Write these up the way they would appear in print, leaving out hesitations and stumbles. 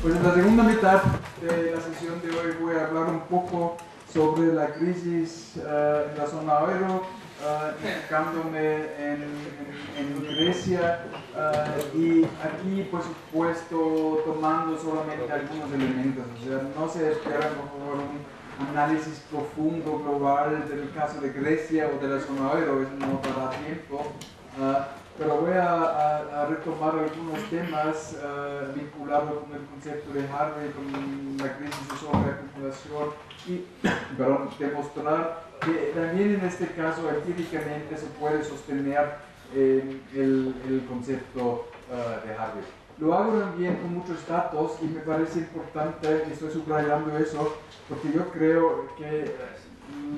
Pues en la segunda mitad de la sesión de hoy voy a hablar un poco sobre la crisis en la zona euro, enfocándome en Grecia y aquí por supuesto tomando solamente algunos elementos, o sea, no se espera por favor un análisis profundo global del caso de Grecia o de la zona euro, eso no dará tiempo. Pero voy a retomar algunos temas vinculados con el concepto de Harvey, con la crisis de sobreacumulación y demostrar que también en este caso empíricamente se puede sostener el concepto de Harvey. Lo hago también con muchos datos y me parece importante, y estoy subrayando eso, porque yo creo que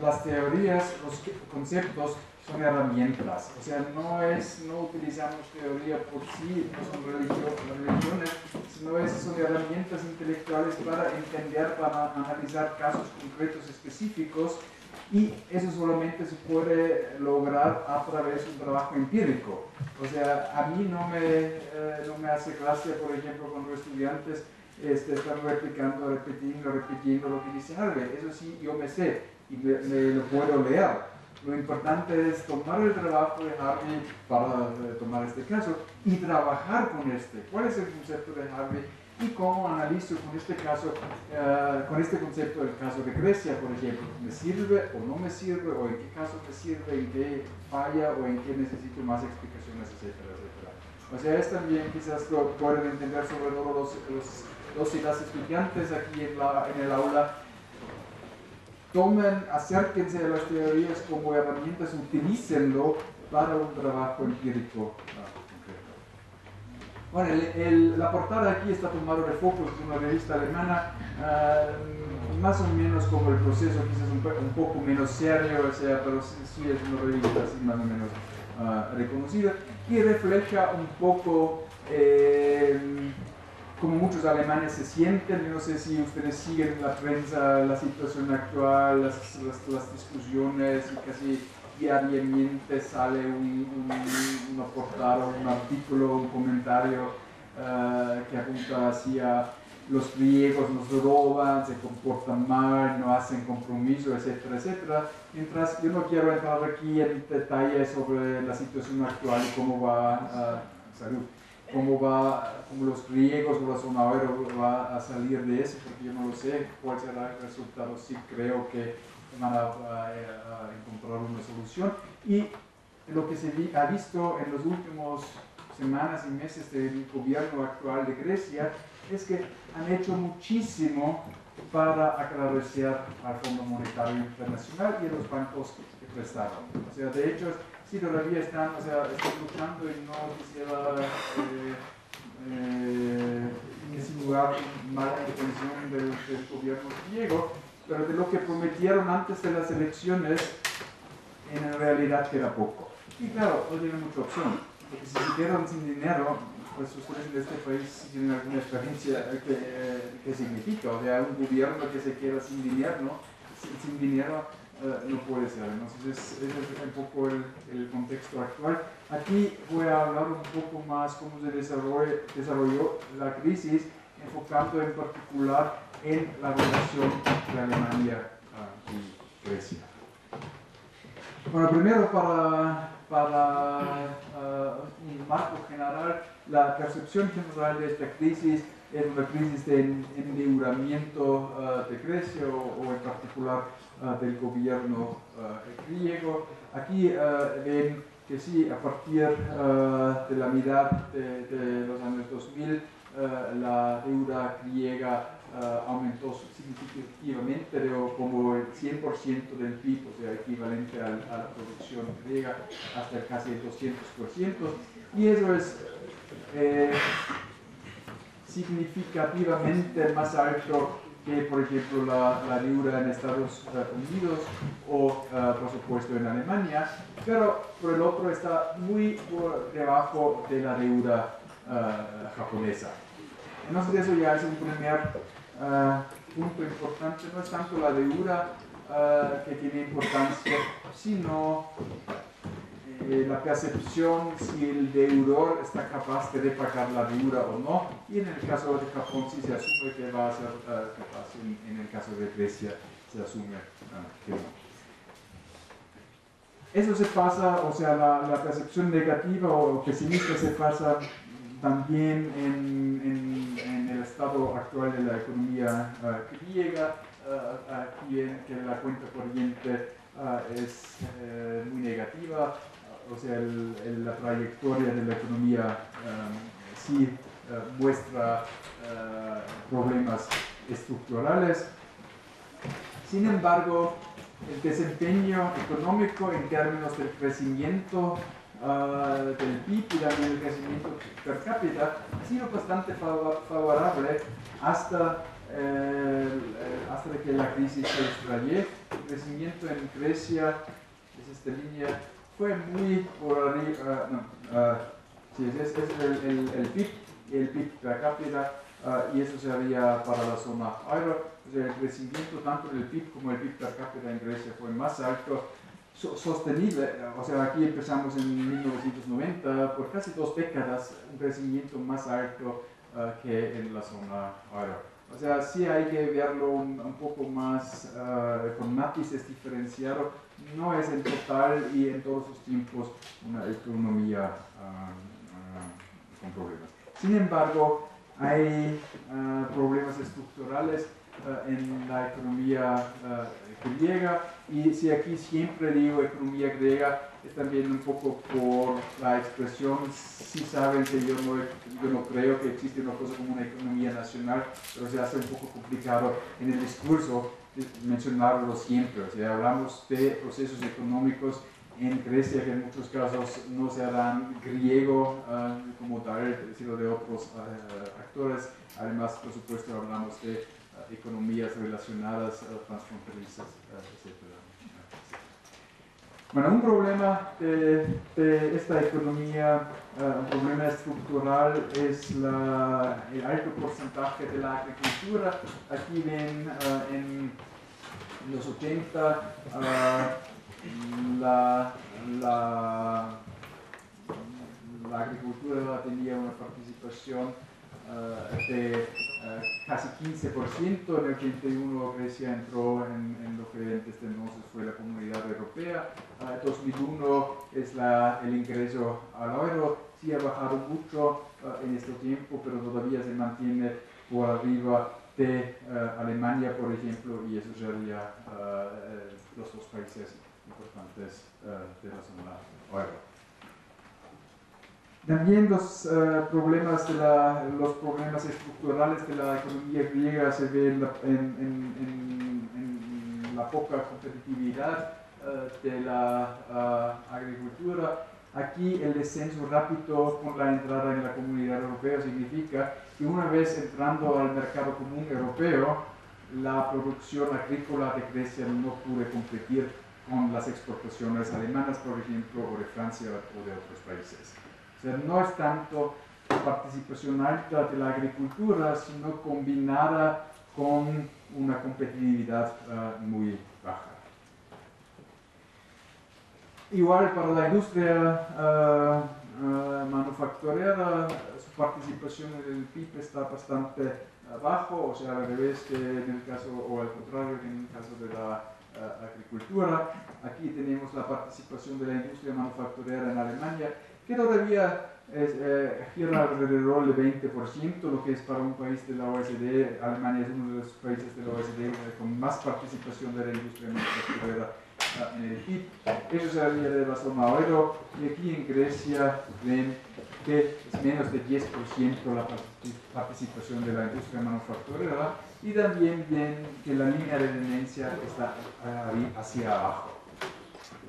las teorías, los conceptos son herramientas, o sea, no utilizamos teoría por sí, no son religiones, sino son herramientas intelectuales para entender, para analizar casos concretos específicos, y eso solamente se puede lograr a través de un trabajo empírico. O sea, a mí no me hace gracia, por ejemplo, cuando estudiantes están repitiendo lo que dice Harvey. Eso sí, yo me sé y me lo puedo leer. Lo importante es tomar el trabajo de Harvey para tomar este caso y trabajar con este. ¿Cuál es el concepto de Harvey? Y cómo analizo con este caso, con este concepto del caso de Grecia, por ejemplo. ¿Me sirve o no me sirve? ¿O en qué caso me sirve? ¿En qué falla? ¿O en qué necesito más explicaciones? Etcétera, etcétera. O sea, es también quizás lo pueden entender sobre todo los y las estudiantes aquí en el aula. Acérquense a las teorías como herramientas, utilícenlo para un trabajo empírico concreto. Bueno, la portada aquí está tomada de Focus, es una revista alemana, más o menos como el proceso, quizás un poco menos serio, o sea, pero sí es una revista así más o menos reconocida, y refleja un poco como muchos alemanes se sienten. Yo no sé si ustedes siguen en la prensa la situación actual, las discusiones, y casi diariamente sale una portada, un artículo, un comentario que apunta hacia los griegos nos roban, se comportan mal, no hacen compromiso, etcétera, etcétera. Mientras yo no quiero entrar aquí en detalle sobre la situación actual y cómo va cómo los griegos o la zona euro va a salir de eso, porque yo no lo sé cuál será el resultado. Sí creo que van a encontrar una solución, y lo que se ha visto en los últimos semanas y meses del gobierno actual de Grecia es que han hecho muchísimo para agradecer al Fondo Monetario Internacional y a los bancos que prestaron. O sea, de hecho, sí, todavía están luchando, y no quisiera insinuar mala intención del gobierno griego, pero de lo que prometieron antes de las elecciones, en realidad queda poco. Y claro, no tienen mucha opción, porque si se quedan sin dinero, pues ustedes en este país tienen alguna experiencia que significa, o sea, un gobierno que se queda sin dinero, ¿no? Sin dinero no puede ser. Entonces ese es un poco el contexto actual. Aquí voy a hablar un poco más cómo se desarrolló la crisis, enfocando en particular en la relación entre Alemania y Grecia. Bueno, primero para un marco general, la percepción general de esta crisis es una crisis de endeudamiento de Grecia o en particular del gobierno griego. Aquí ven que sí, a partir de la mitad de los años 2000, la deuda griega aumentó significativamente, de como el 100% del PIB, o sea, equivalente a la producción griega, hasta casi el 200%, y eso es significativamente más alto que, por ejemplo, la deuda en Estados Unidos o, por supuesto, en Alemania, pero por el otro está muy por debajo de la deuda japonesa. Entonces eso ya es un primer punto importante. No es tanto la deuda que tiene importancia, sino la percepción si el deudor está capaz de repagar la deuda o no, y en el caso de Japón sí se asume que va a ser capaz, en el caso de Grecia se asume que no. Eso se pasa, o sea, la percepción negativa o pesimista se pasa también en el estado actual de la economía griega. Aquí ven que la cuenta corriente es muy negativa, o sea, la trayectoria de la economía sí muestra problemas estructurales. Sin embargo, el desempeño económico en términos del crecimiento del PIB y también el crecimiento per cápita ha sido bastante favorable hasta que la crisis se extraye. El crecimiento en Grecia, es esta línea, fue muy por arriba, sí, es el PIB per cápita, y eso sería para la zona euro. O sea, el crecimiento tanto del PIB como el PIB per cápita en Grecia fue más alto, sostenible. O sea, aquí empezamos en 1990, por casi 2 décadas, un crecimiento más alto que en la zona euro. O sea, sí hay que verlo un poco más con matices diferenciados. No es en total y en todos los tiempos una economía con problemas. Sin embargo, hay problemas estructurales en la economía griega, y si aquí siempre digo economía griega es también un poco por la expresión. Si saben que yo no creo que existe una cosa como una economía nacional, pero se hace un poco complicado en el discurso mencionarlo siempre. O sea, hablamos de procesos económicos en Grecia que en muchos casos no se harán griego como tal, sino de otros actores. Además, por supuesto, hablamos de economías relacionadas, transfronterizas, etc. Bueno, un problema de esta economía, un problema estructural, es el alto porcentaje de la agricultura. Aquí ven en los 80 la agricultura tenía una participación de casi 15%. En el 81 Grecia entró en lo que desde entonces fue la Comunidad Europea. 2001 es el ingreso al euro. Sí ha bajado mucho en este tiempo, pero todavía se mantiene por arriba de Alemania, por ejemplo, y eso sería los 2 países importantes de la zona euro. También los problemas estructurales de la economía griega se ven en la poca competitividad de la agricultura. Aquí el descenso rápido con la entrada en la Comunidad Europea significa que una vez entrando al mercado común europeo, la producción agrícola de Grecia no pudo competir con las exportaciones alemanas, por ejemplo, o de Francia o de otros países. O sea, no es tanto la participación alta de la agricultura, sino combinada con una competitividad muy baja. Igual para la industria manufacturera, su participación en el PIB está bastante bajo, o sea, al revés que en el caso, o al contrario que en el caso de la agricultura. Aquí tenemos la participación de la industria manufacturera en Alemania, que todavía gira alrededor del 20%, lo que es para un país de la OECD. Alemania es uno de los países de la OECD con más participación de la industria manufacturera en el PIB. Eso sería de la zona euro, y aquí en Grecia ven que es menos de 10% la participación de la industria manufacturera, y también ven que la línea de tendencia está hacia abajo.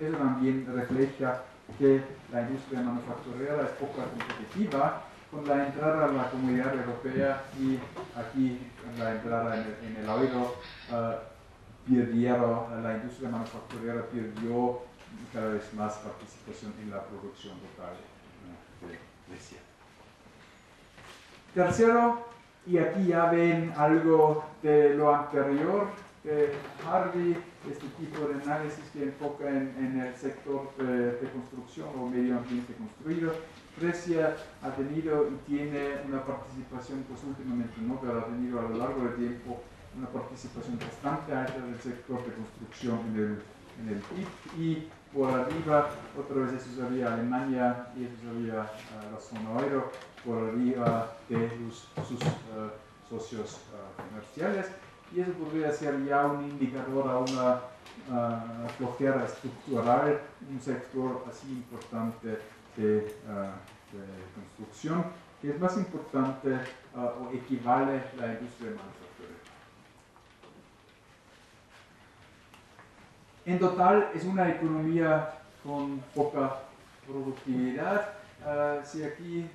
Eso también refleja que la industria manufacturera es poco competitiva. Con la entrada a la Comunidad Europea y aquí con la entrada en el euro, la industria manufacturera perdió cada vez más participación en la producción total de Grecia. Tercero, y aquí ya ven algo de lo anterior, de Harvey, este tipo de análisis que enfoca en el sector de construcción o medio ambiente construido. Grecia ha tenido y tiene una participación, pues últimamente no, pero ha tenido a lo largo del tiempo una participación bastante alta del sector de construcción en el PIB, y por arriba, otra vez eso sería Alemania y eso sería la zona euro, por arriba de sus socios comerciales, y eso podría ser ya un indicador a una flojera estructural, un sector así importante de construcción, que es más importante o equivale a la industria manufacturera. En total es una economía con poca productividad. Si aquí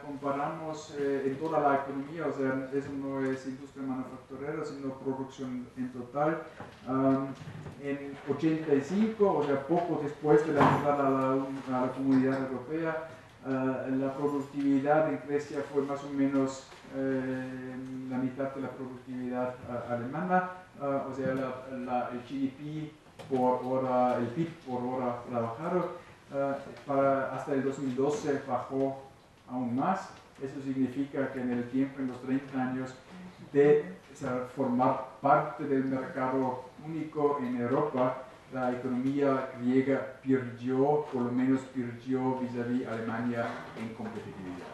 comparamos en toda la economía, o sea, eso no es industria manufacturera, sino producción en total, en 85, o sea, poco después de la entrada a la Comunidad Europea, la productividad en Grecia fue más o menos la mitad de la productividad alemana, o sea, el GDP por hora, el PIB por hora trabajado, hasta el 2012 bajó aún más. Eso significa que en el tiempo, en los 30 años de formar parte del mercado único en Europa, la economía griega perdió, por lo menos perdió vis-à-vis Alemania en competitividad.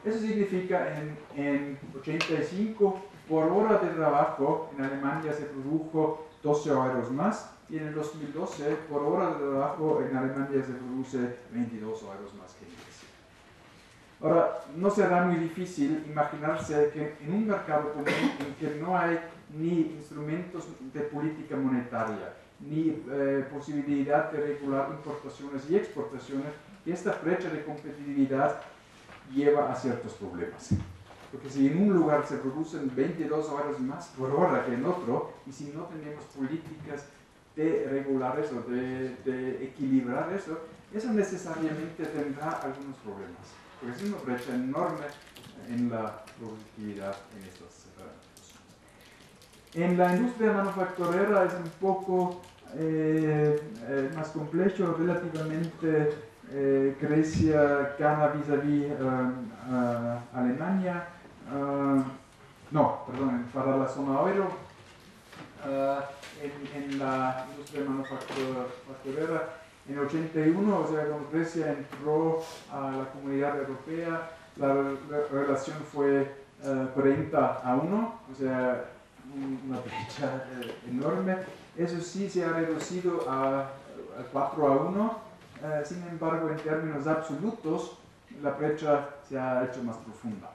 Eso significa en 85 por hora de trabajo en Alemania se produjo 12 euros más, y en el 2012 por hora de trabajo en Alemania se produce 22 euros más que en Grecia. Ahora, no será muy difícil imaginarse que en un mercado común en que no hay ni instrumentos de política monetaria, ni posibilidad de regular importaciones y exportaciones, esta brecha de competitividad lleva a ciertos problemas. Porque si en un lugar se producen 22 euros más por hora que en otro, y si no tenemos políticas de regular eso, de equilibrar eso, eso necesariamente tendrá algunos problemas. Porque es una brecha enorme en la productividad en estas cosas. En la industria manufacturera es un poco más complejo, relativamente Grecia gana vis-à-vis Alemania, para la zona euro, en la industria manufacturera, en 81, o sea, cuando Grecia entró a la Comunidad Europea, la relación fue 40-1, o sea, una brecha enorme. Eso sí se ha reducido a 4-1, sin embargo, en términos absolutos, la brecha se ha hecho más profunda.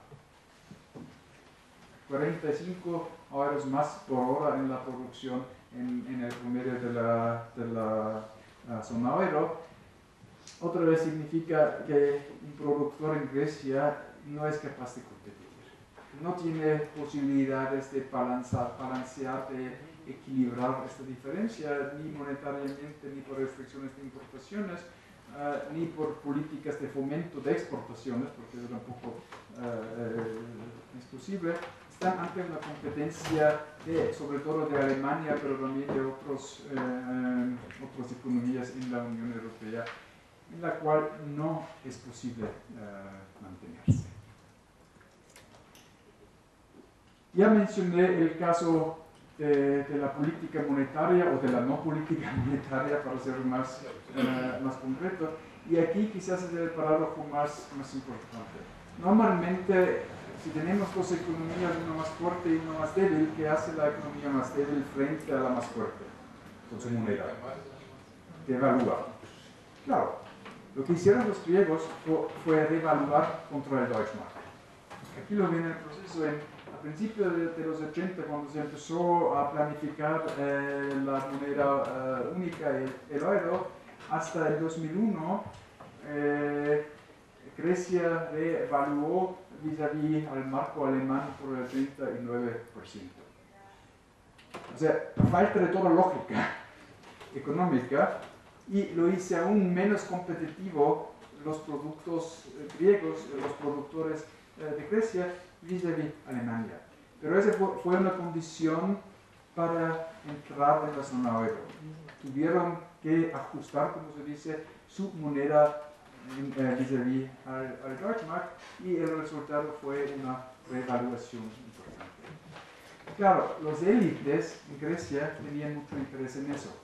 45 euros más por hora en la producción en el promedio de la zona euro. Otra vez significa que un productor en Grecia no es capaz de competir. No tiene posibilidades de balancear, de equilibrar esta diferencia, ni monetariamente, ni por restricciones de importaciones, ni por políticas de fomento de exportaciones, porque eso tampoco es posible. Están ante una competencia sobre todo de Alemania, pero también de otras economías en la Unión Europea, en la cual no es posible mantenerse. Ya mencioné el caso de la política monetaria o de la no política monetaria, para ser más concreto, y aquí quizás es el parágrafo más importante. Normalmente, si tenemos dos economías, una más fuerte y una más débil, ¿qué hace la economía más débil frente a la más fuerte? Con su moneda. Devaluar. Claro, lo que hicieron los griegos fue devaluar contra el Deutschmark. Aquí lo viene el proceso a principios de los 80, cuando se empezó a planificar la moneda única, el euro, hasta el 2001, Grecia revaluó vis-à-vis al marco alemán por el 39%. O sea, falta de toda lógica económica, y lo hice aún menos competitivo los productos griegos, los productores de Grecia, vis-à-vis Alemania. Pero esa fue una condición para entrar en la zona euro. Tuvieron que ajustar, como se dice, su moneda vis-à-vis al Deutschmark, y el resultado fue una revaluación importante. Claro, los élites en Grecia tenían mucho interés en eso.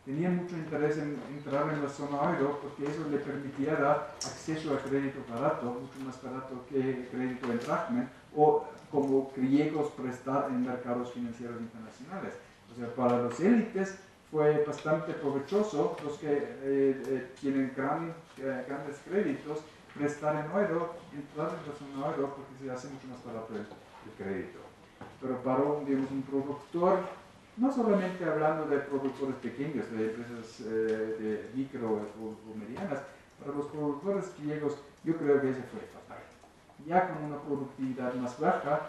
Tenían mucho interés en entrar en la zona euro porque eso le permitiera acceso a crédito barato, mucho más barato que crédito en drachmen, o como griegos prestar en mercados financieros internacionales. O sea, para los élites fue bastante provechoso, los que tienen grandes créditos, prestar en euro, entrar en la zona euro porque se hace mucho más barato el crédito. Pero para un productor, no solamente hablando de productores pequeños, de empresas de micro o medianas, para los productores griegos yo creo que ese fue fatal. Ya con una productividad más baja,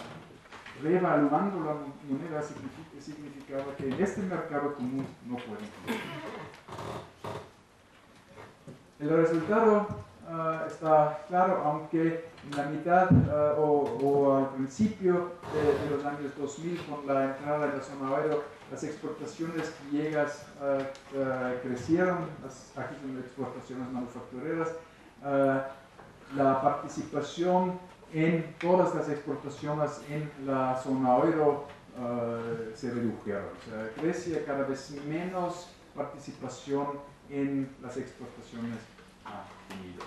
revaluando la moneda significaba que en este mercado común no pueden competir. El resultado está claro, aunque en la mitad o al principio de los años 2000, con la entrada de la zona euro, las exportaciones griegas crecieron, aquí son exportaciones manufactureras, la participación en todas las exportaciones en la zona euro se redujeron. O sea, Grecia cada vez menos participación en las exportaciones ha tenido,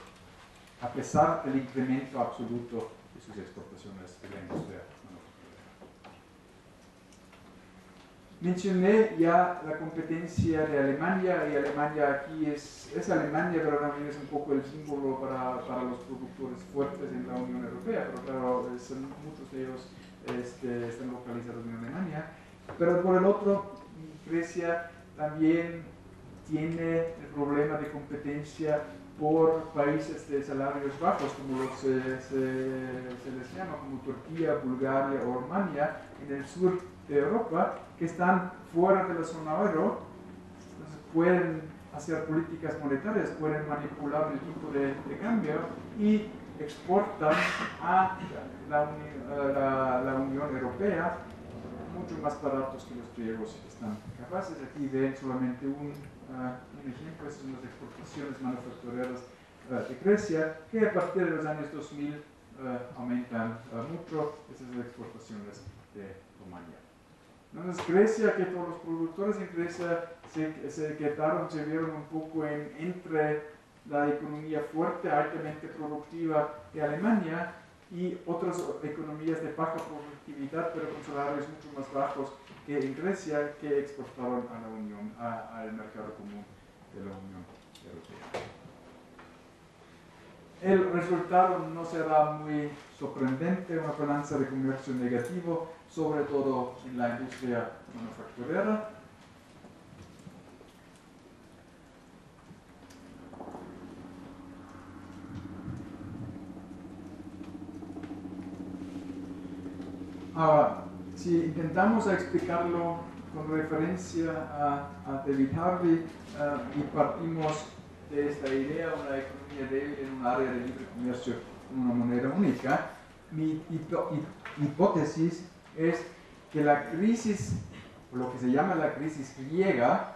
a pesar del incremento absoluto de sus exportaciones de la industria manufacturera. Mencioné ya la competencia de Alemania, y Alemania aquí es Alemania, pero también es un poco el símbolo para los productores fuertes en la Unión Europea, pero claro, muchos de ellos están localizados en Alemania. Pero por el otro, Grecia también tiene el problema de competencia por países de salarios bajos, como se les llama, como Turquía, Bulgaria o Rumania, en el sur de Europa, que están fuera de la zona euro. Entonces pueden hacer políticas monetarias, pueden manipular el tipo de cambio y exportan a la Unión Europea mucho más baratos que los griegos están capaces. Aquí ven solamente un ejemplo, estas son las exportaciones manufactureras de Grecia, que a partir de los años 2000 aumentan mucho, estas son las exportaciones de Rumania. Entonces Grecia, que todos los productores en Grecia se vieron un poco entre la economía fuerte, altamente productiva de Alemania y otras economías de baja productividad, pero con salarios mucho más bajos que en Grecia, que exportaron a la Unión, al mercado común de la Unión Europea. El resultado no será muy sorprendente, una balanza de comercio negativo, sobre todo en la industria manufacturera. Ahora, si intentamos explicarlo con referencia a David Harvey y partimos de esta idea, una economía débil en un área de libre comercio con una moneda única, mi hipótesis es que la crisis, o lo que se llama la crisis griega,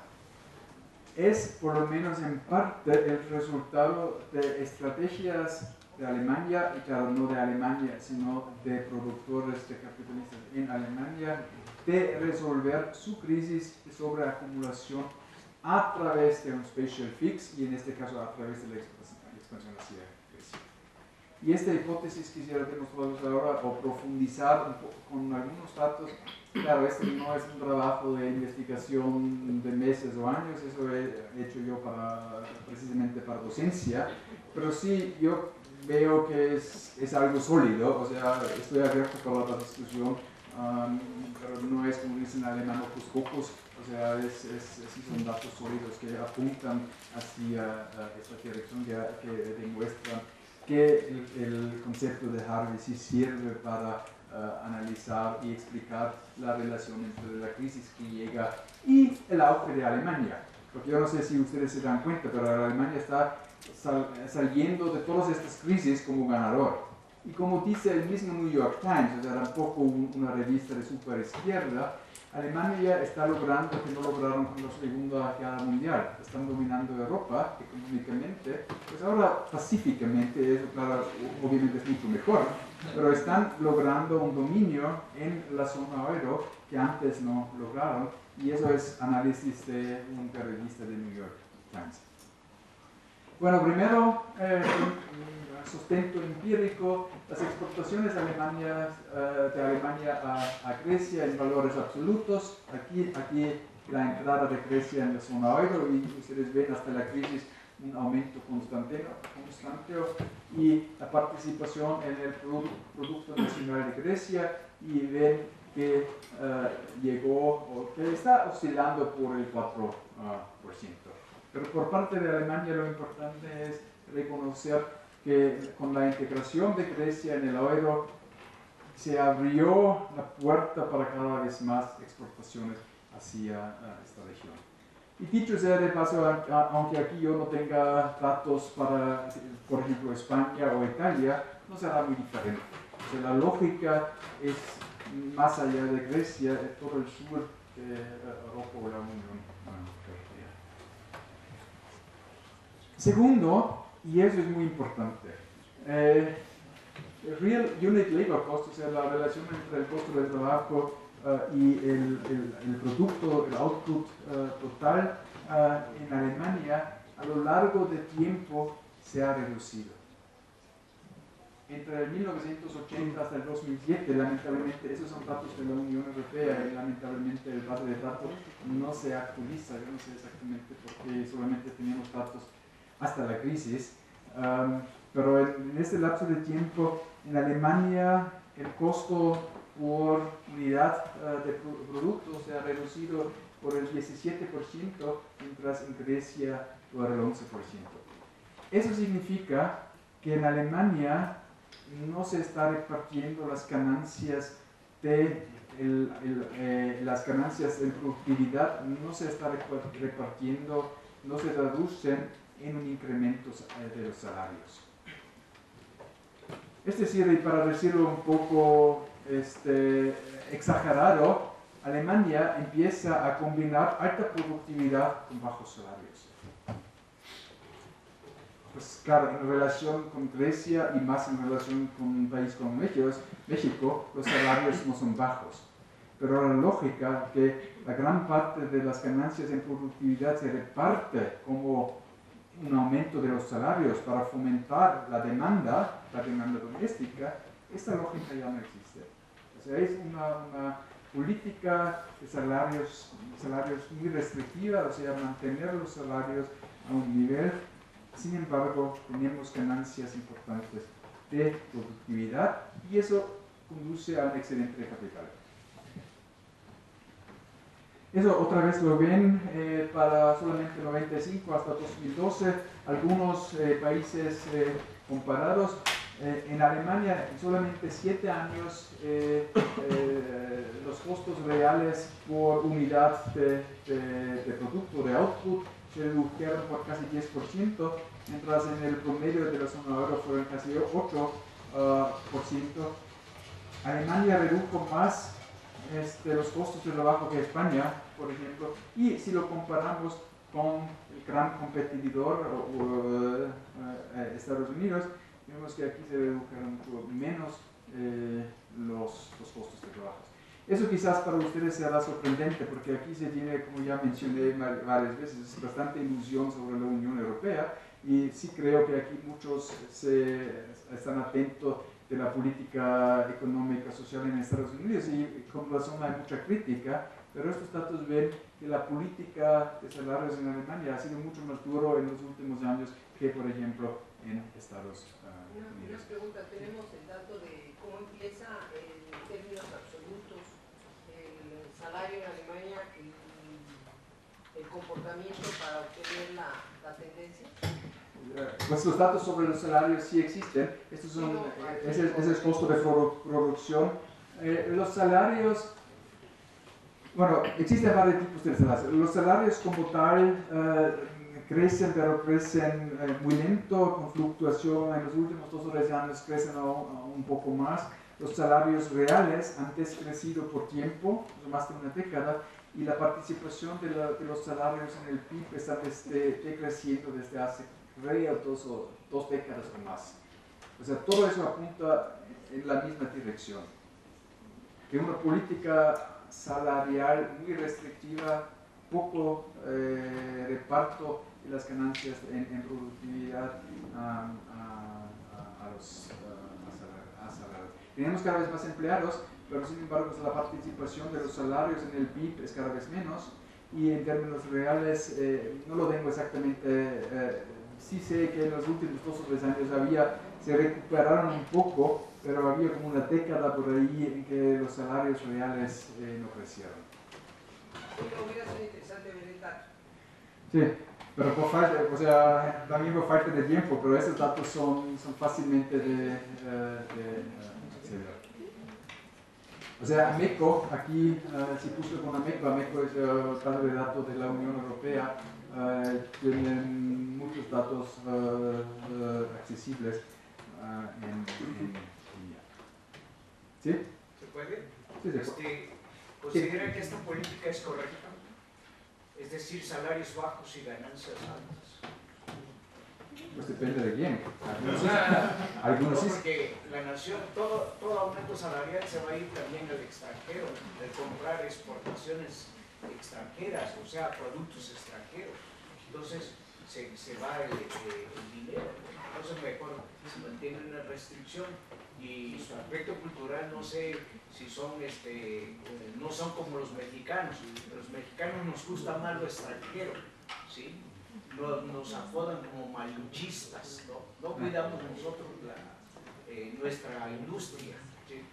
es por lo menos en parte el resultado de estrategias de Alemania, y claro, no de Alemania, sino de productores, de capitalistas en Alemania, de resolver su crisis de sobreacumulación a través de un special fix, y en este caso a través de la expansión hacia Grecia. Y esta hipótesis quisiera demostrarles ahora o profundizar un poco con algunos datos. Claro, este no es un trabajo de investigación de meses o años, eso he hecho yo precisamente para docencia, pero sí yo veo que es algo sólido, o sea, estoy abierto para la discusión, pero no es, como dicen en alemán, hocus pocus, o sea, sí son datos sólidos que apuntan hacia esta dirección, que demuestran que el concepto de Harvey sí sirve para analizar y explicar la relación entre la crisis griega y el auge de Alemania. Porque yo no sé si ustedes se dan cuenta, pero Alemania está saliendo de todas estas crisis como ganador. Y como dice el mismo New York Times, o sea, tampoco una revista de super izquierda, Alemania está logrando lo que no lograron con la Segunda Guerra Mundial. Están dominando Europa económicamente, pues ahora pacíficamente, eso claro, obviamente es mucho mejor, pero están logrando un dominio en la zona euro que antes no lograron, y eso es análisis de un periodista de New York Times. Bueno, primero, un sustento empírico, las exportaciones de Alemania a Grecia en valores absolutos. Aquí la entrada de Grecia en la zona euro, y ustedes ven hasta la crisis un aumento constante, y la participación en el Producto Nacional de Grecia, y ven que llegó, o que está oscilando por el 4%. Pero por parte de Alemania lo importante es reconocer que con la integración de Grecia en el euro se abrió la puerta para cada vez más exportaciones hacia esta región. Y dicho sea de paso, aunque aquí yo no tenga datos para, por ejemplo, España o Italia, no será muy diferente. O sea, la lógica es más allá de Grecia, todo el sur de Europa o la Unión Europea. Segundo, y eso es muy importante, Real Unit Labor Cost, o sea, la relación entre el costo del trabajo y el producto, el output total en Alemania, a lo largo del tiempo se ha reducido. Entre el 1980 hasta el 2007, lamentablemente, esos son datos de la Unión Europea, y lamentablemente el base de datos no se actualiza, yo no sé exactamente por qué solamente teníamos datos hasta la crisis, pero en este lapso de tiempo en Alemania el costo por unidad de producto se ha reducido por el 17%, mientras en Grecia por el 11%. Eso significa que en Alemania no se está repartiendo las ganancias las ganancias en productividad, no se está repartiendo, no se traducen en un incremento de los salarios. Es decir, y para decirlo un poco exagerado, Alemania empieza a combinar alta productividad con bajos salarios. Pues claro, en relación con Grecia y más en relación con un país como México, los salarios no son bajos. Pero la lógica que la gran parte de las ganancias en productividad se reparte como un aumento de los salarios para fomentar la demanda doméstica, esta lógica ya no existe. O sea, es una política de salarios muy restrictiva, o sea, mantener los salarios a un nivel. Sin embargo, tenemos ganancias importantes de productividad, y eso conduce a un excedente de capital. Eso otra vez lo ven para solamente 95 hasta 2012, algunos países comparados. En Alemania, en solamente 7 años, los costos reales por unidad de producto, de output, se redujeron por casi 10%, mientras en el promedio de la zona euro fueron casi 8%. Alemania redujo más los costos de trabajo que España, por ejemplo, y si lo comparamos con el gran competidor Estados Unidos, vemos que aquí se redujeron menos los costos de trabajo. Eso quizás para ustedes será sorprendente, porque aquí se tiene, como ya mencioné varias veces, bastante ilusión sobre la Unión Europea, y sí creo que aquí muchos están atentos de la política económica social en Estados Unidos, y con razón hay mucha crítica, pero estos datos ven que la política de salarios en Alemania ha sido mucho más duro en los últimos años que, por ejemplo, en Estados Unidos. Una pregunta, tenemos el dato de cómo empieza en términos absolutos el salario en Alemania y el comportamiento para obtener la tendencia. Pues los datos sobre los salarios sí existen. Estos son, ese es el costo de producción. Los salarios, bueno, existen varios tipos de salarios. Los salarios como tal crecen, pero crecen muy lento, con fluctuación. En los últimos 2 o 3 años crecen un poco más. los salarios reales han descrecido por tiempo, más de una década, y la participación de los salarios en el PIB está decreciendo desde hace, creo, dos décadas o más. O sea, todo eso apunta en la misma dirección. De una política salarial muy restrictiva, poco reparto de las ganancias en productividad a los asalariados. Tenemos cada vez más empleados, pero sin embargo la participación de los salarios en el PIB es cada vez menos, y en términos reales no lo tengo exactamente, sí sé que en los últimos 2 o 3 años se recuperaron un poco, pero había como una década por ahí en que los salarios reales no crecieron. Hubiera sido interesante ver el dato. Sí, pero por falta, o sea, también por falta de tiempo, pero esos datos son fácilmente de acceder. O sea, AMECO, aquí, si puse con AMECO es el base de datos de la Unión Europea, tienen muchos datos accesibles en ¿sí? ¿Se puede? Sí, se puede. ¿Considera que esta política es correcta? Es decir, salarios bajos y ganancias altas. Pues depende de quién. Algunos sí. Porque la nación, todo aumento salarial se va a ir también al extranjero, de comprar exportaciones extranjeras, o sea, productos extranjeros. Entonces se va el dinero. Entonces mejor se mantiene una restricción. Y su aspecto cultural, no sé si son, no son como los mexicanos. Los mexicanos nos gusta más lo extranjero, ¿sí? Nos apodan como maluchistas, ¿no? No cuidamos nosotros nuestra industria, ¿sí?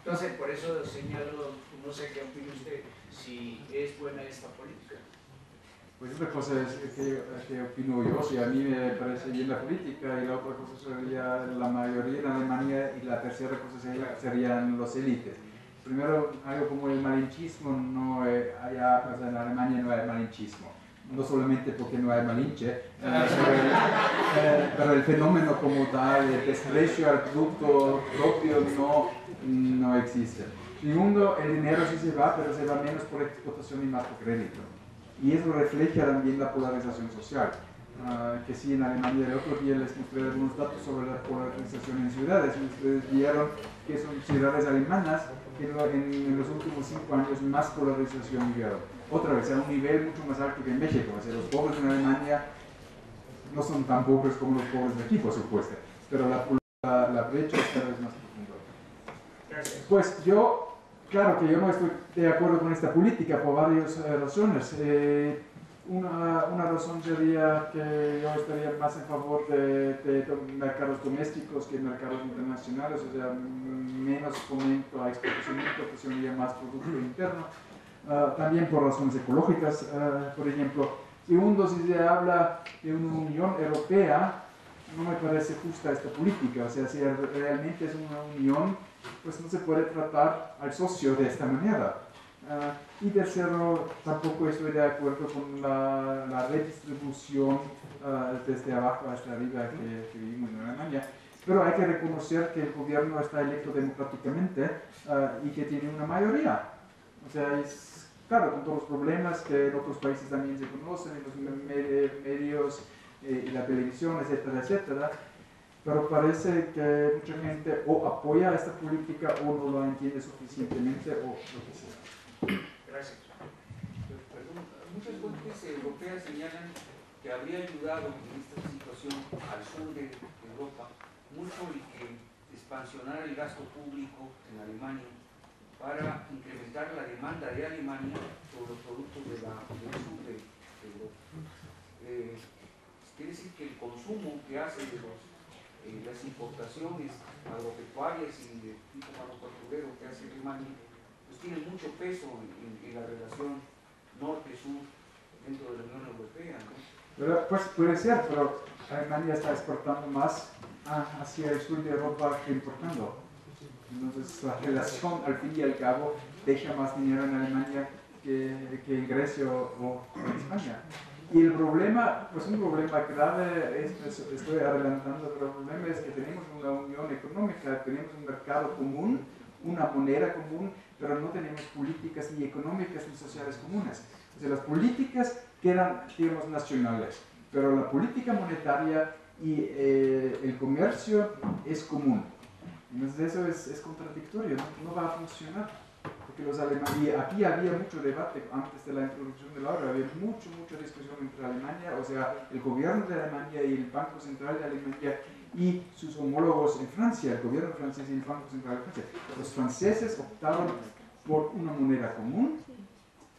Entonces, por eso señalo, no sé qué opina usted, si es buena esta política. Pues otra cosa es que opino yo, si a mí me parece bien la política, y la otra cosa sería la mayoría en Alemania, y la tercera cosa serían los élites. Primero, algo como el malinchismo, no allá, o sea, en Alemania no hay malinchismo. No solamente porque no hay malinche, pero el fenómeno como tal, el desprecio al producto propio no existe. Segundo, el dinero sí se va, pero se va menos por explotación y más por crédito. Y eso refleja también la polarización social, que sí, en Alemania el otro día les mostré algunos datos sobre la polarización en ciudades, y ustedes vieron que son ciudades alemanas que en los últimos 5 años más polarización vieron. Otra vez, a un nivel mucho más alto que en México. O sea, los pobres en Alemania no son tan pobres como los pobres de aquí, por supuesto, pero la brecha es cada vez más profunda. Pues yo, claro que yo no estoy de acuerdo con esta política por varias razones. Una razón sería que yo estaría más en favor de mercados domésticos que mercados internacionales, o sea, menos fomento a exportación y importación y más producto interno. También por razones ecológicas, por ejemplo. Segundo, si se habla de una Unión Europea, no me parece justa esta política. O sea, si realmente es una unión, pues no se puede tratar al socio de esta manera. Y tercero, tampoco estoy de acuerdo con la redistribución desde abajo hasta arriba que vivimos en Alemania. Pero hay que reconocer que el gobierno está electo democráticamente y que tiene una mayoría. O sea, claro, con todos los problemas que en otros países también se conocen, en los medios y la televisión, etcétera, etcétera. Pero parece que mucha gente o apoya esta política o no la entiende suficientemente o lo que sea. Gracias. Perdón, muchas fuentes europeas señalan que habría ayudado en esta situación al sur de Europa mucho y que expansionar el gasto público en Alemania para incrementar la demanda de Alemania sobre los productos del sur de Europa. Quiere decir que el consumo que hace de las importaciones agropecuarias y de tipo manufacturero que hace Alemania, pues tiene mucho peso en la relación norte-sur dentro de la Unión Europea, ¿no? Pero, pues puede ser, pero Alemania está exportando más hacia el sur de Europa que importando. Entonces la relación al fin y al cabo deja más dinero en Alemania que en Grecia o en España. Y el problema, pues un problema grave, estoy adelantando, pero el problema es que tenemos una unión económica, tenemos un mercado común, una moneda común, pero no tenemos políticas ni económicas ni sociales comunes. O sea, las políticas quedan, digamos, nacionales, pero la política monetaria y el comercio es común. Entonces eso es contradictorio, no va a funcionar. Porque los alemanes, y aquí había mucho debate antes de la introducción del euro, había mucha discusión entre Alemania, o sea, el gobierno de Alemania y el Banco Central de Alemania y sus homólogos en Francia, el gobierno francés y el Banco Central de Francia. Los franceses optaron por una moneda común,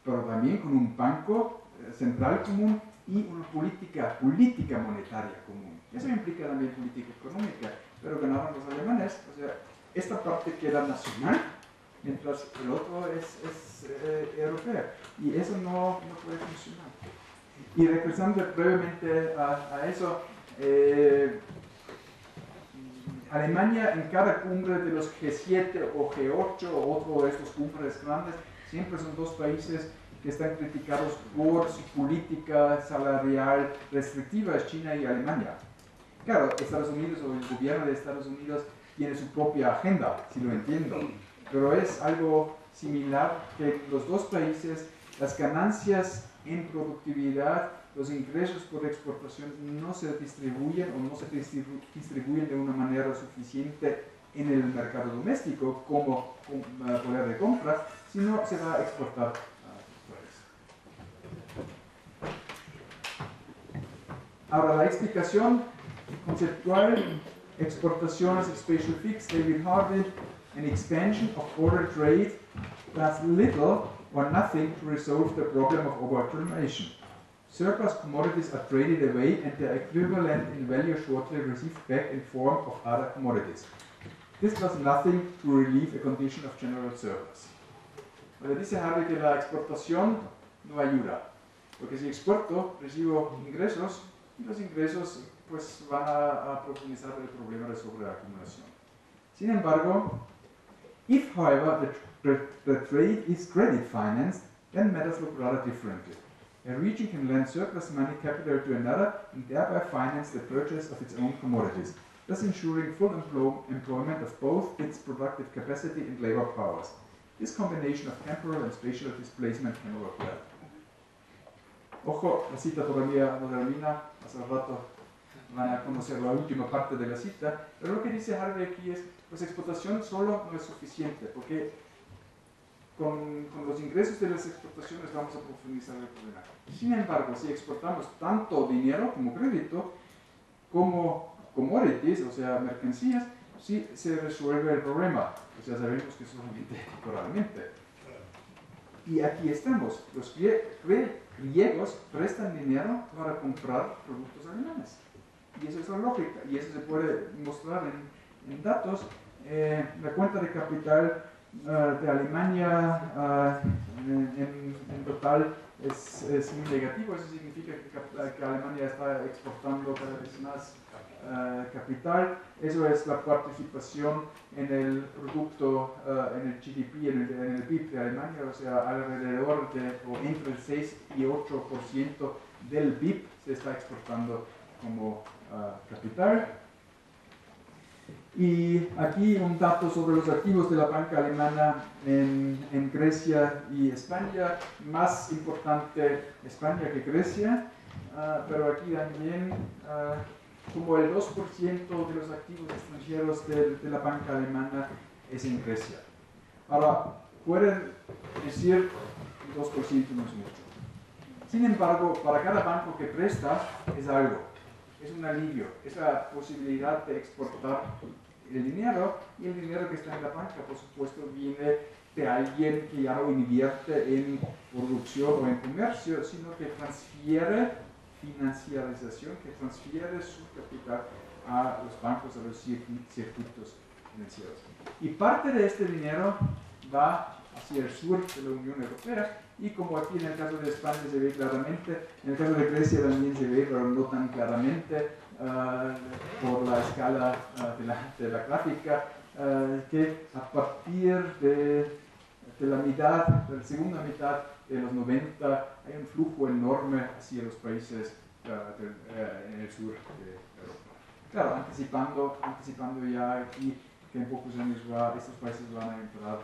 pero también con un banco central común y una política monetaria común. Eso implica también política económica, pero ganaron los alemanes, o sea, esta parte queda nacional, mientras el otro es europeo. Y eso no puede funcionar. Y regresando brevemente a eso, Alemania en cada cumbre de los G7 o G8 o otro de estos cumbres grandes, siempre son dos países que están criticados por su política salarial restrictiva, es China y Alemania. Claro, Estados Unidos o el gobierno de Estados Unidos tiene su propia agenda, si lo entiendo, pero es algo similar que los dos países, las ganancias en productividad, los ingresos por exportación no se distribuyen o no se distribuyen de una manera suficiente en el mercado doméstico como poder de compra, sino se va a exportar. Ahora, la explicación conceptual, exportaciones, special fix, David Harvey, an expansion of border trade does little or nothing to resolve the problem of over-automation. Surplus commodities are traded away and their equivalent in value shortly received back in form of other commodities. This does nothing to relieve a condition of general surplus. Bueno, dice Harvey que la exportación no ayuda, porque si exporto recibo ingresos y los ingresos pues van a profundizar el problema de sobreacumulación. Sin embargo, if however the trade is credit financed, then matters look rather differently. A region can lend surplus money capital to another and thereby finance the purchase of its own commodities, thus ensuring full employment of both its productive capacity and labor powers. This combination of temporal and spatial displacement can work well. Ojo, la cita todavía no termina, hace rato van a conocer la última parte de la cita, pero lo que dice Harvey aquí es, pues exportación solo no es suficiente, porque con los ingresos de las exportaciones vamos a profundizar el problema. Sin embargo, si exportamos tanto dinero como crédito, como commodities, o sea, mercancías, sí se resuelve el problema. O sea, sabemos que solamente temporalmente. Y aquí estamos. Los griegos prestan dinero para comprar productos alemanes. Y esa es la lógica. Y eso se puede mostrar en datos. La cuenta de capital de Alemania en total es muy negativo. Eso significa que Alemania está exportando cada vez más capital. Eso es la participación en el producto, en el GDP, en el PIB de Alemania, o sea, alrededor de o entre el 6 y 8% del PIB se está exportando como capital. Y aquí un dato sobre los activos de la banca alemana en Grecia y España. Más importante España que Grecia, pero aquí también como el 2% de los activos extranjeros de la banca alemana es en Grecia. Ahora, pueden decir que 2% no es mucho. Sin embargo, para cada banco que presta es algo, es un alivio, es la posibilidad de exportar el dinero, y el dinero que está en la banca, por supuesto, viene de alguien que ya no invierte en producción o en comercio, sino que transfiere financiarización, que transfiere su capital a los bancos, a los circuitos financieros. Y parte de este dinero va hacia el sur de la Unión Europea, y como aquí en el caso de España se ve claramente, en el caso de Grecia también se ve, pero no tan claramente, por la escala de la gráfica, que a partir de de la segunda mitad de los 90 hay un flujo enorme hacia los países en el sur de Europa. Claro, anticipando ya aquí que en pocos años estos países van a entrar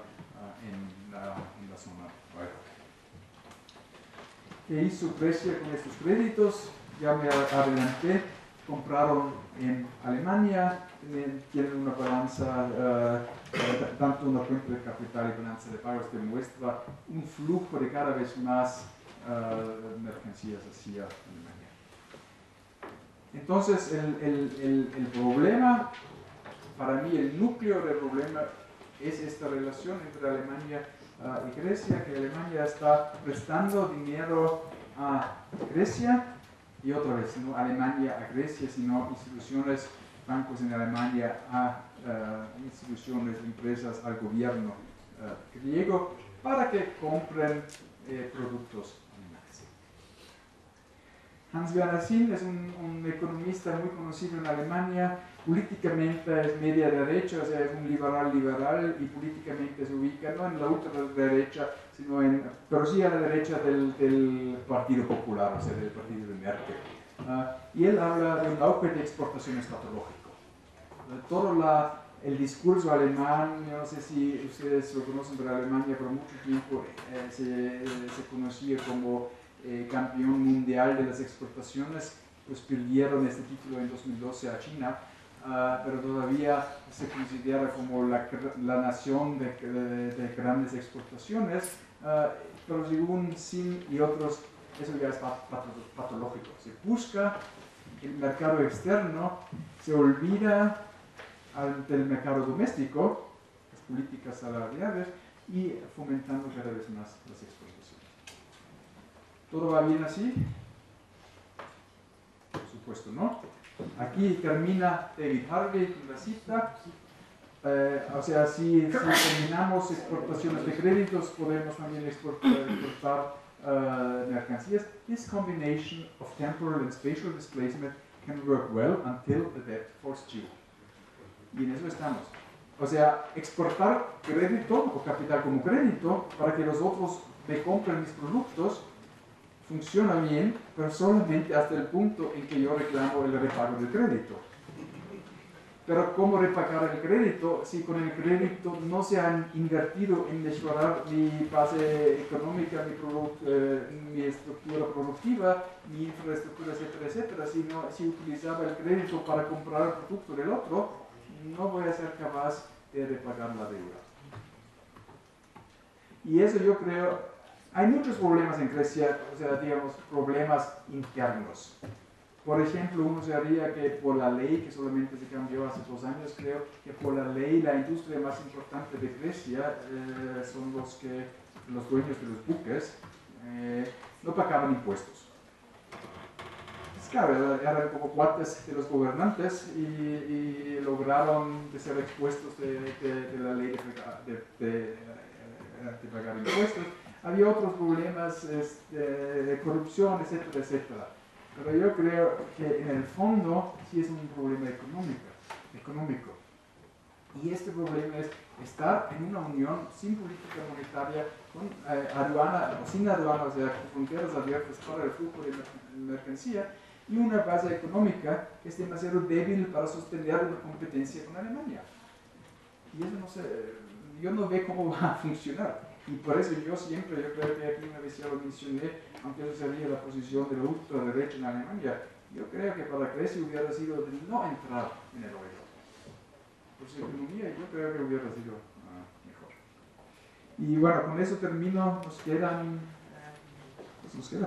en la zona euro. ¿Qué hizo Grecia con estos créditos? Ya me adelanté, compraron en Alemania, tienen una balanza, tanto una cuenta de capital y balanza de pagos que muestra un flujo de cada vez más mercancías hacia Alemania. Entonces, el problema, para mí el núcleo del problema es esta relación entre Alemania y Grecia, que Alemania está prestando dinero a Grecia, y otra vez, no Alemania a Grecia, sino instituciones, bancos en Alemania a instituciones, empresas, al gobierno griego, para que compren productos alemanes. Hans-Werner Sinn es un economista muy conocido en Alemania. Políticamente es media derecha, o sea, es un liberal y políticamente se ubica no en la ultraderecha, pero sí a la derecha del Partido Popular, o sea, del partido de Merkel. Y él habla de un auge de exportaciones patológico. Todo el discurso alemán, yo no sé si ustedes lo conocen, pero Alemania por mucho tiempo se conocía como campeón mundial de las exportaciones, pues perdieron este título en 2012 a China. Pero todavía se considera como la nación de grandes exportaciones, pero según Sinn y otros, eso ya es patológico. Se busca el mercado externo, se olvida del mercado doméstico, las políticas salariales, y fomentando cada vez más las exportaciones. ¿Todo va bien así? Por supuesto, ¿no? Aquí termina David Harvey con la cita. O sea, si terminamos exportaciones de créditos, podemos también exportar mercancías. This combination of temporal and spatial displacement can work well until the debt falls due. Y en eso estamos. O sea, exportar crédito o capital como crédito para que los otros me compren mis productos funciona bien, pero solamente hasta el punto en que yo reclamo el repago del crédito. Pero ¿cómo repagar el crédito si con el crédito no se han invertido en mejorar mi base económica, mi estructura productiva, mi infraestructura, etcétera, etcétera? Si utilizaba el crédito para comprar el producto del otro, no voy a ser capaz de repagar la deuda. Y eso yo creo. Hay muchos problemas en Grecia, o sea, digamos, problemas internos. Por ejemplo, uno se haría que por la ley, que solamente se cambió hace 2 años, creo que por la ley la industria más importante de Grecia son los dueños de los buques, no pagaban impuestos. Es claro, eran como cuates de los gobernantes y lograron ser expuestos de la ley de pagar impuestos. Había otros problemas de corrupción, etcétera, etcétera. Pero yo creo que en el fondo sí es un problema económico. Y este problema es estar en una unión sin política monetaria, con aduana, sin aduana, o sea, con fronteras abiertas para el flujo de mercancía, y una base económica que es demasiado débil para sostener una competencia con Alemania. Y eso yo no veo cómo va a funcionar. Y por eso yo creo que aquí una vez ya lo mencioné, aunque eso sería la posición de la ultraderecha en Alemania, yo creo que para Grecia hubiera sido de no entrar en el euro. Por su economía yo creo que hubiera sido mejor. Y bueno, con eso termino, nos queda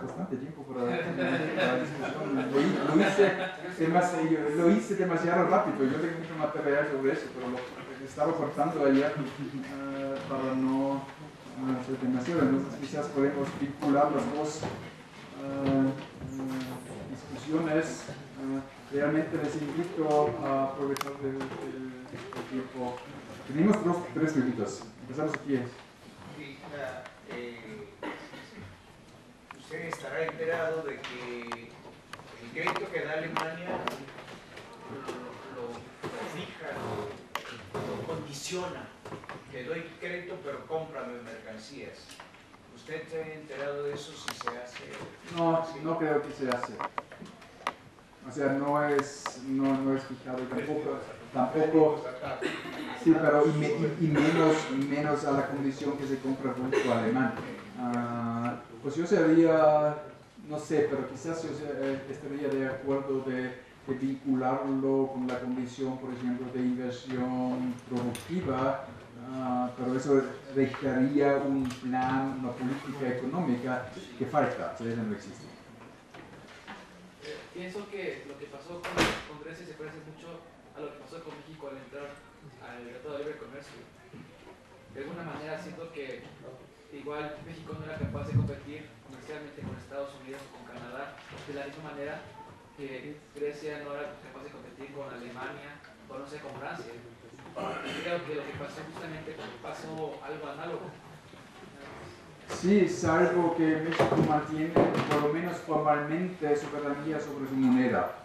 bastante tiempo para la discusión. Lo hice demasiado rápido, yo tengo mucho material sobre eso, pero lo estaba cortando ayer para no hacer demasiado. Entonces quizás podemos vincular las dos discusiones. Realmente les invito a aprovechar el tiempo. Tenemos 3 minutos. Empezamos aquí. Sí, usted estará enterado de que el crédito que da Alemania lo fija, lo condiciona te doy crédito pero cómprame mercancías. ¿Usted se ha enterado de eso si se hace? No, no creo que se hace. O sea, no es fijado tampoco, sí, pero menos a la condición que se compra producto alemán. Pues yo sería, no sé, pero quizás yo estaría de acuerdo de vincularlo con la condición, por ejemplo, de inversión productiva, pero eso requeriría un plan, una política económica que falta, o sea, eso no existe. Pienso que lo que pasó con Grecia se parece mucho a lo que pasó con México al entrar al Tratado de Libre Comercio. De alguna manera siento que igual México no era capaz de competir comercialmente con Estados Unidos o con Canadá de la misma manera que Grecia no era capaz de competir con Alemania o no sé, con Francia. Creo que lo que pasó justamente pasó algo análogo. Sí, salvo que México mantiene, por lo menos formalmente, soberanía sobre su moneda.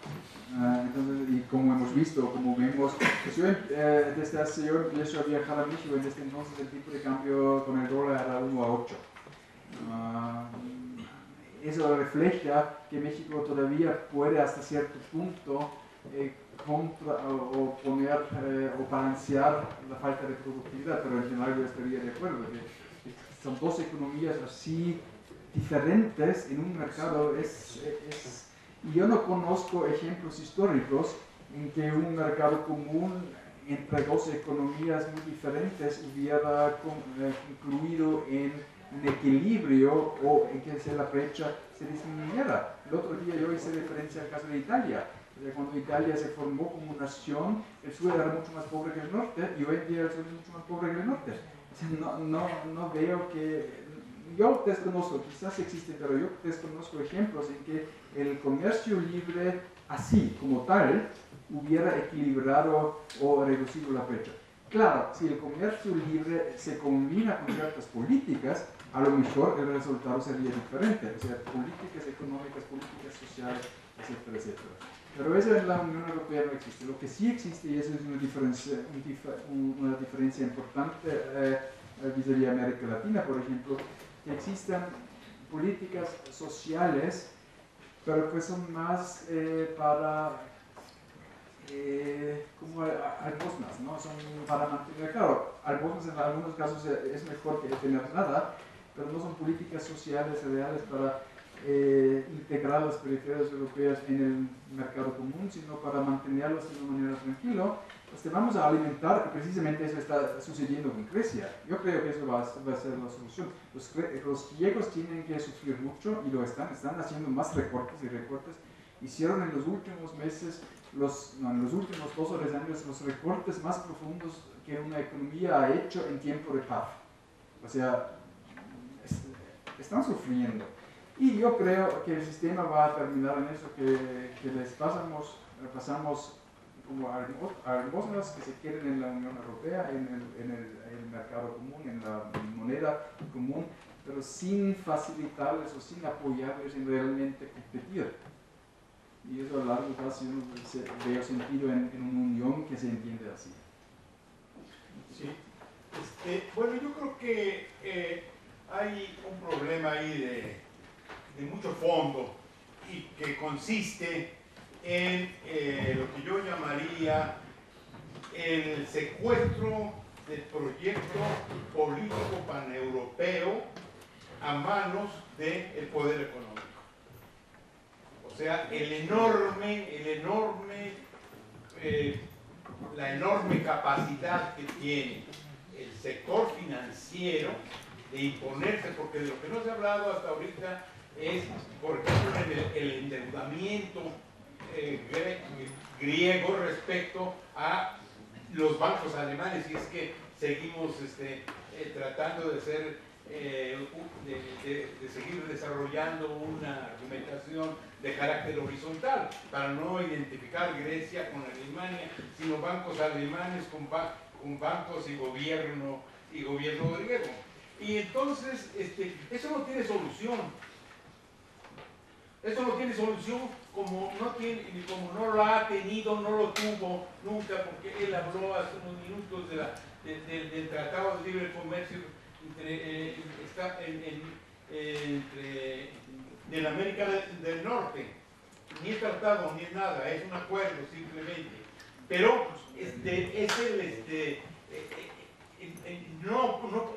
Entonces, y como hemos visto, como vemos, pues yo empiezo a viajar a México y desde entonces el tipo de cambio con el dólar era 1:8. Eso refleja que México todavía puede hasta cierto punto poner o balancear la falta de productividad, pero en general yo estaría de acuerdo que son dos economías así diferentes en un mercado. Y yo no conozco ejemplos históricos en que un mercado común entre dos economías muy diferentes hubiera concluido en un equilibrio o en que la brecha se disminuyera. El otro día yo hice referencia al caso de Italia. Cuando Italia se formó como nación, el sur era mucho más pobre que el norte y hoy en día el sur es mucho más pobre que el norte. No veo que, yo desconozco, quizás existen, pero yo desconozco ejemplos en que el comercio libre así como tal hubiera equilibrado o reducido la brecha. Claro, si el comercio libre se combina con ciertas políticas, a lo mejor el resultado sería diferente, o sea, políticas económicas, políticas sociales, etcétera, etcétera. Pero eso en la Unión Europea no existe. Lo que sí existe, y eso es una diferencia importante vis-à-vis América Latina, por ejemplo, que existan políticas sociales, pero que son más para como almosnas, ¿no? Son para mantener, claro, almosnas en algunos casos es mejor que tener nada, pero no son políticas sociales reales para integrar las periferias europeas en el mercado común, sino para mantenerlas de una manera tranquila. Pues te vamos a alimentar, y precisamente eso está sucediendo con Grecia. Yo creo que eso va a ser la solución. Los griegos tienen que sufrir mucho y lo están haciendo más recortes y recortes. Hicieron en los últimos meses, en los últimos 2 o 3 años, los recortes más profundos que una economía ha hecho en tiempo de paz. O sea, están sufriendo. Y yo creo que el sistema va a terminar en eso, que les pasamos como almosnas que se queden en la Unión Europea, en el mercado común, en la moneda común, pero sin facilitarles o sin apoyarles en realmente competir. Y eso a largo plazo yo veo sentido en una unión que se entiende así. Sí. Bueno, yo creo que hay un problema ahí de mucho fondo y que consiste en lo que yo llamaría el secuestro del proyecto político paneuropeo a manos del poder económico. O sea, la enorme capacidad que tiene el sector financiero de imponerse, porque de lo que no se ha hablado hasta ahorita es, por ejemplo, el endeudamiento griego respecto a los bancos alemanes, y es que seguimos tratando de seguir desarrollando una argumentación de carácter horizontal para no identificar Grecia con Alemania, sino bancos alemanes con bancos y gobierno griego. Y entonces eso no tiene solución, Eso no tiene solución como no lo ha tenido, no lo tuvo nunca, porque él habló hace unos minutos del Tratado de Libre Comercio de la América del Norte. Ni es tratado ni es nada, es un acuerdo simplemente. Pero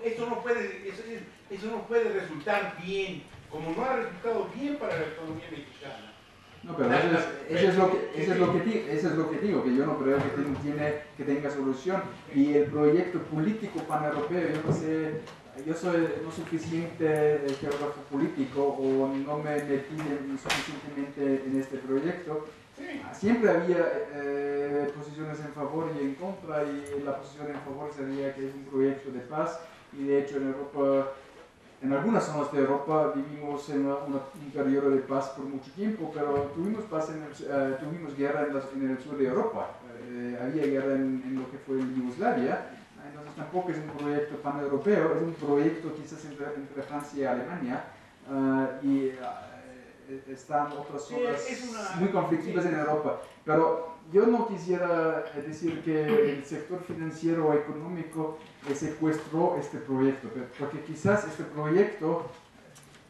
eso no puede resultar bien, como no ha resultado bien para la economía mexicana. No, pero eso es lo que digo, que yo no creo que tenga solución. Y el proyecto político paneuropeo, yo no sé, yo soy no suficiente geógrafo político o no me metí suficientemente en este proyecto. Siempre había posiciones en favor y en contra, y la posición en favor sería que es un proyecto de paz, y de hecho en Europa, en algunas zonas de Europa vivimos en un periodo de paz por mucho tiempo, pero tuvimos guerra en el sur de Europa, había guerra en lo que fue Yugoslavia, entonces tampoco es un proyecto paneuropeo, es un proyecto quizás entre Francia y Alemania, y están otras zonas muy conflictivas en Europa. Pero yo no quisiera decir que el sector financiero o económico secuestró este proyecto, porque quizás este proyecto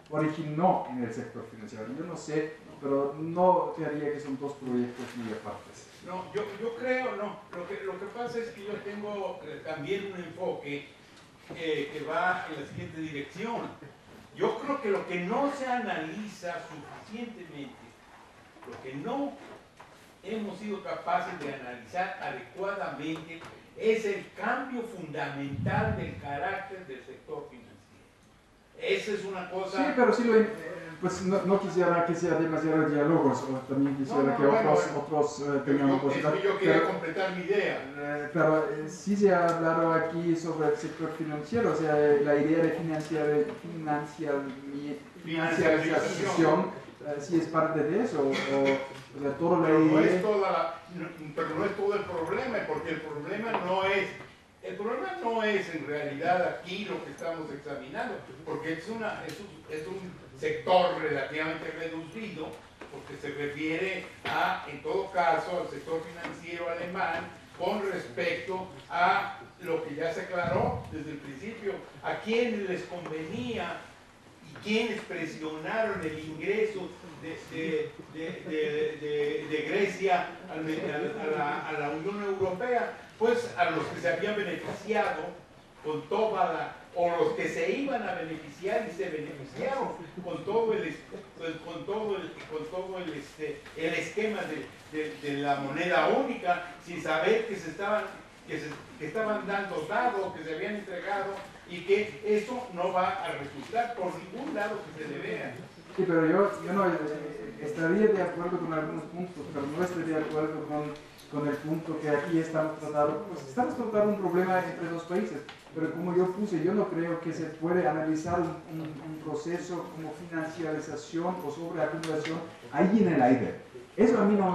originó en el sector financiero. Yo no sé, pero no creería que son dos proyectos muy apartes. No, yo creo, no. Lo que pasa es que yo tengo también un enfoque que va en la siguiente dirección. Yo creo que lo que no se analiza suficientemente, lo que no hemos sido capaces de analizar adecuadamente, es el cambio fundamental del carácter del sector financiero. Esa es una cosa... Sí, pero sí, pues no quisiera que sea demasiado diálogos, o también quisiera que otros tengan una posibilidad. Yo quería completar mi idea. Pero sí se ha hablado aquí sobre el sector financiero, o sea, la idea de financiarización, sí es parte de eso, o sea, toda la idea... Pero no es todo el problema, porque el problema no es en realidad aquí lo que estamos examinando, porque es un sector relativamente reducido, porque se refiere en todo caso, al sector financiero alemán, con respecto a lo que ya se aclaró desde el principio, a quienes les convenía y quienes presionaron el ingreso de Grecia a la Unión Europea, pues a los que se habían beneficiado con toda o los que se iban a beneficiar y se beneficiaron con todo el esquema de la moneda única, sin saber que estaban dando dados, que se habían entregado, y que eso no va a resultar por ningún lado que se le vea. Sí, pero yo no estaría de acuerdo con algunos puntos, pero no estoy de acuerdo con el punto que aquí estamos tratando. Pues estamos tratando un problema entre dos países, pero como yo puse, yo no creo que se puede analizar un proceso como financiarización o sobreacumulación ahí en el aire. Eso a mí no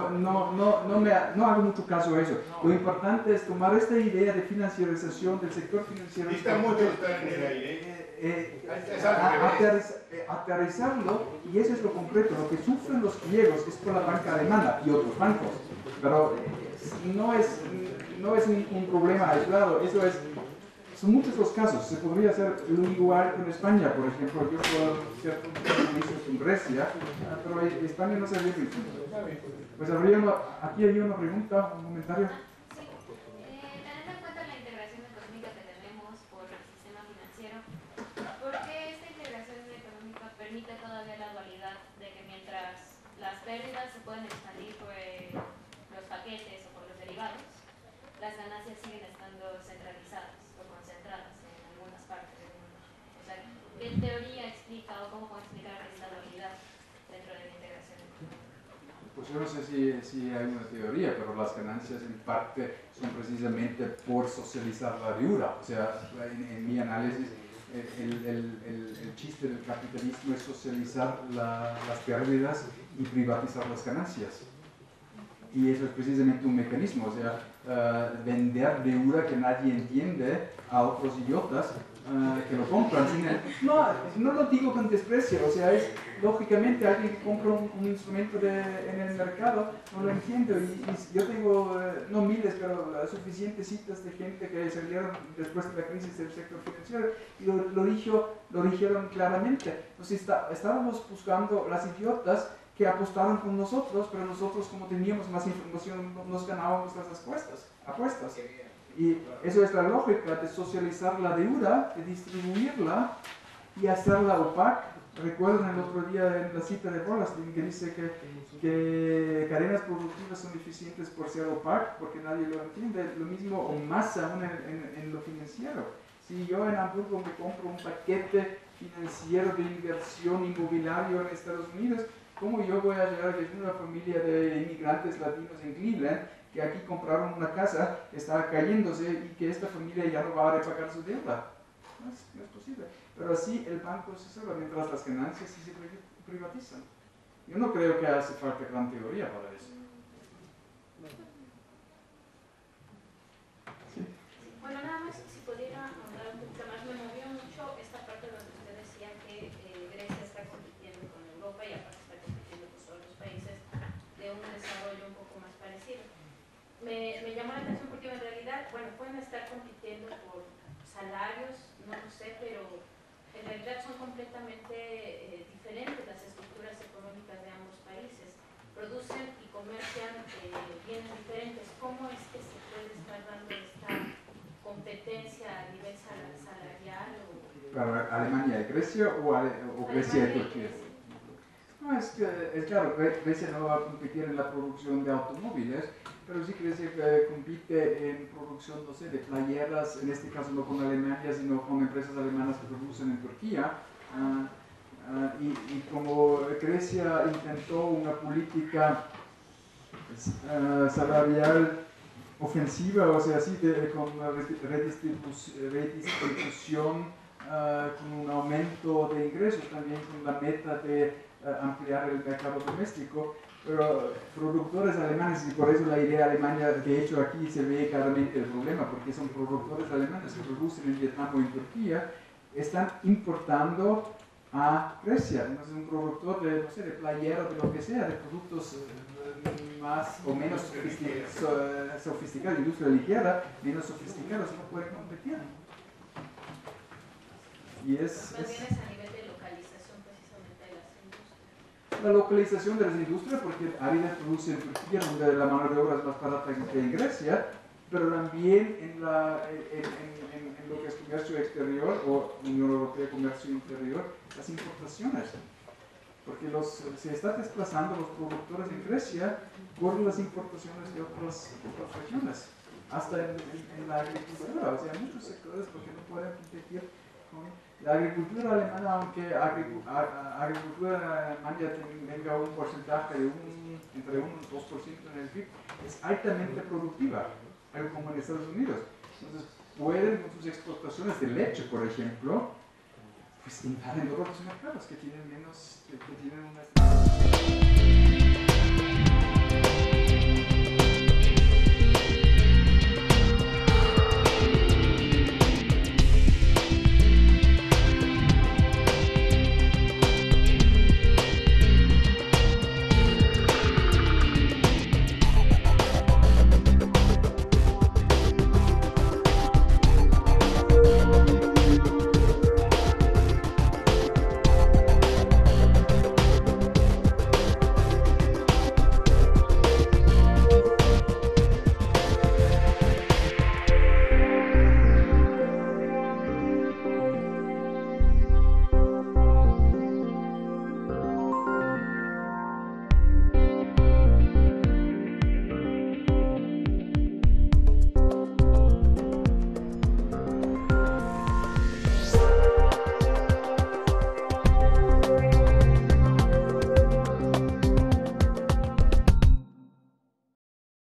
hago mucho caso a eso. Lo importante es tomar esta idea de financiarización del sector financiero. Está mucho estar en el aire. Aterrizarlo, y eso es lo concreto. Lo que sufren los griegos es por la banca alemana y otros bancos, pero no es un problema aislado. Son muchos los casos. Se podría hacer igual con España, por ejemplo. Yo puedo hacer compromisos con Grecia, pero España no se había visto. Pues aquí hay una pregunta, un comentario. Sí, teniendo en cuenta la integración económica que tenemos por el sistema financiero, ¿por qué esta integración económica permite todavía la dualidad de que mientras las pérdidas se pueden expandir por los paquetes o por los derivados, las ganancias siguen estando centralizadas o concentradas en algunas partes del mundo? O sea, ¿qué teoría explica o cómo puede explicar esta dualidad dentro de la integración económica? Pues yo no sé si hay una teoría, pero las ganancias en parte son precisamente por socializar la deuda. O sea, en mi análisis, el chiste del capitalismo es socializar las pérdidas y privatizar las ganancias. Y eso es precisamente un mecanismo, o sea, vender deuda que nadie entiende a otros idiotas que lo compran. No lo digo con desprecio, o sea, es lógicamente alguien que compra un instrumento en el mercado, no lo entiendo. Y yo tengo, no miles, pero suficientes citas de gente que salieron después de la crisis del sector financiero y lo dijeron claramente. Entonces estábamos buscando las idiotas que apostaron con nosotros, pero nosotros, como teníamos más información, nos ganábamos las apuestas. Y eso es la lógica de socializar la deuda, de distribuirla y hacerla opaca. Recuerdan el otro día en la cita de Wallerstein que dice que cadenas productivas son eficientes por ser opacas, porque nadie lo entiende. Lo mismo o más aún en lo financiero. Si yo en Hamburgo me compro un paquete financiero de inversión inmobiliario en Estados Unidos, ¿cómo yo voy a llegar a que una familia de inmigrantes latinos en Cleveland, que aquí compraron una casa, está cayéndose y que esta familia ya no va a repagar su deuda? No es posible. Pero así el banco se salva, mientras las ganancias sí se privatizan. Yo no creo que hace falta gran teoría para eso. ¿Sí? Bueno, nada más, si pudiera ahondar un poquito más, me movió mucho esta parte donde usted decía que Grecia está compitiendo con Europa y aparte está compitiendo con todos los países de un desarrollo un poco más parecido. Me llamó la atención porque en realidad, bueno, pueden estar compitiendo por salarios, no lo sé, pero en realidad son completamente diferentes las estructuras económicas de ambos países. Producen y comercian bienes diferentes. ¿Cómo es que se puede estar dando esta competencia a nivel salarial? ¿Para Alemania y Grecia o Grecia y Turquía? No, es claro, Grecia no va a competir en la producción de automóviles, pero sí Grecia compite en producción, no sé, de playeras, en este caso no con Alemania, sino con empresas alemanas que producen en Turquía. Y como Grecia intentó una política salarial ofensiva, o sea, así con redistribución, con un aumento de ingresos, también con la meta de ampliar el mercado doméstico, pero productores alemanes, y por eso la idea alemana, de hecho aquí se ve claramente el problema, porque son productores alemanes que producen en Vietnam o en Turquía, están importando a Grecia. Entonces un productor de, no sé, de playero, de lo que sea, de productos más o menos sofisticados, industria ligera, menos sofisticados, no pueden competir. Y es a nivel de localización precisamente de las industrias. La localización de las industrias, porque Adidas produce en Turquía, donde la mano de obra es más barata que en Grecia, pero también en lo que es comercio exterior o Unión Europea comercio interior, las importaciones. Porque se está desplazando los productores en Grecia por las importaciones de otras regiones, hasta en la agricultura, o sea, muchos sectores porque no pueden competir con la agricultura alemana, aunque la agricultura alemana tenga un porcentaje de entre 1 y 2% en el PIB, es altamente productiva, algo como en Estados Unidos. Entonces, pueden con sus exportaciones de leche, por ejemplo, pues entrar en todos los mercados que tienen una